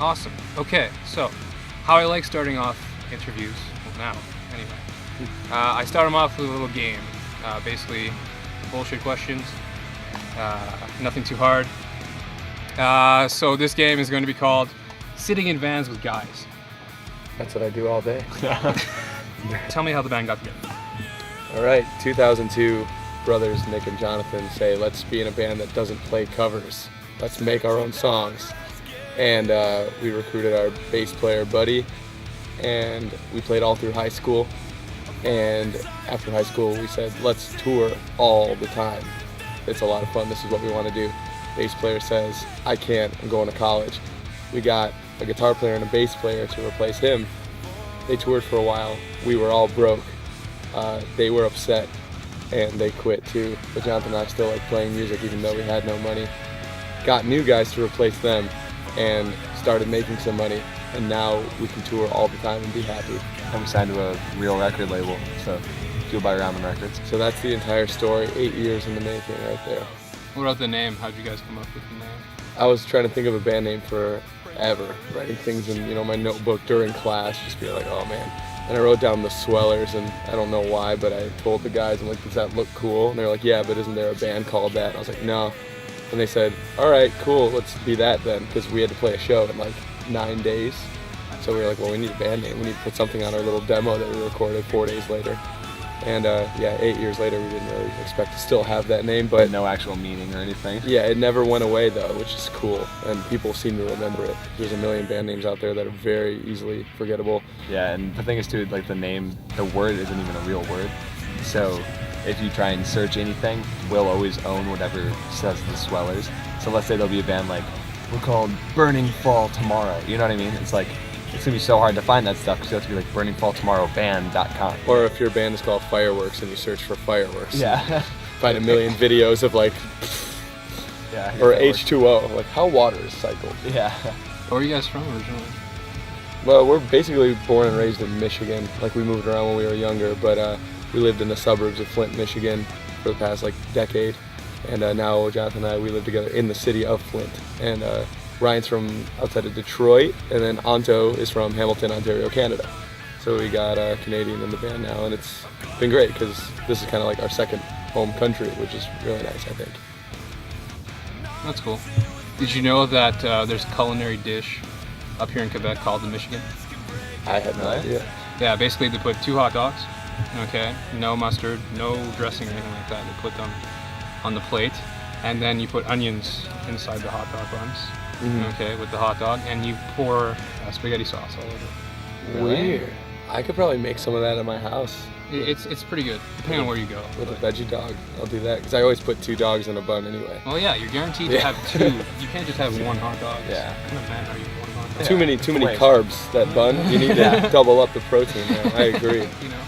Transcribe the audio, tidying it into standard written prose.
Awesome. Okay, so how I like starting off interviews, well now, anyway. I start them off with a little game. Basically, bullshit questions. Nothing too hard. So this game is going to be called Sitting in Vans with Guys. That's what I do all day. Tell me how the band got together. All right, 2002, brothers Nick and Jonathan say, let's be in a band that doesn't play covers. Let's make our own songs. And we recruited our bass player, Buddy, and we played all through high school. And after high school, we said, let's tour all the time. It's a lot of fun. This is what we want to do. Bass player says, I can't, I'm going to college. We got a guitar player and a bass player to replace him. They toured for a while. We were all broke. They were upset and they quit too. But Jonathan and I still like playing music even though we had no money. Got new guys to replace them and started making some money. And now we can tour all the time and be happy. And we signed to a real record label, so Fueled by Ramen Records. So that's the entire story, 8 years in the making right there. What about the name? How'd you guys come up with the name? I was trying to think of a band name forever, writing things in my notebook during class, just be like, oh man. And I wrote down the Swellers, and I don't know why, but I told the guys, I'm like, does that look cool? And they're like, yeah, but isn't there a band called that? And I was like, no. And they said, all right, cool, let's be that then, because we had to play a show in like 9 days. So we were like, well, we need a band name. We need to put something on our little demo that we recorded 4 days later. And 8 years later, we didn't really expect to still have that name, but no actual meaning or anything. Yeah, it never went away though, which is cool, and people seem to remember it. There's a million band names out there that are very easily forgettable. Yeah, and the thing is too, like the word isn't even a real word. So if you try and search anything, we'll always own whatever says the Swellers. So let's say there'll be a band like, we're called Burning Fall Tomorrow. You know what I mean? It's like, it's gonna be so hard to find that stuff because you have to be like burningfalltomorrowband.com. Or if your band is called Fireworks and you search for fireworks. Yeah. Find a million videos of like, yeah. or H2O, like how water is cycled. Yeah. Where are you guys from originally? Well, we're basically born and raised in Michigan. Like we moved around when we were younger, but we lived in the suburbs of Flint, Michigan for the past like decade. And now Jonathan and I, we live together in the city of Flint. And Ryan's from outside of Detroit, and then Anto is from Hamilton, Ontario, Canada. So we got a Canadian in the band now, and it's been great because this is kind of like our second home country, which is really nice, I think. That's cool. Did you know that there's a culinary dish up here in Quebec called the Michigan? I had no idea. Yeah, basically they put 2 hot dogs, okay, no mustard, no dressing or anything like that. They put them on the plate, and then you put onions inside the hot dog buns. Okay, with the hot dog, and you pour spaghetti sauce all over. Weird. I could probably make some of that at my house. It's pretty good, depending on where you go. With a veggie dog, I'll do that, because I always put 2 dogs in a bun anyway. Well, yeah, you're guaranteed to have 2. You can't just have 1 hot dog. Yeah. What kind of man are you, 1 hot dog? Too many carbs, that bun. You need to double up the protein there. I agree. You know.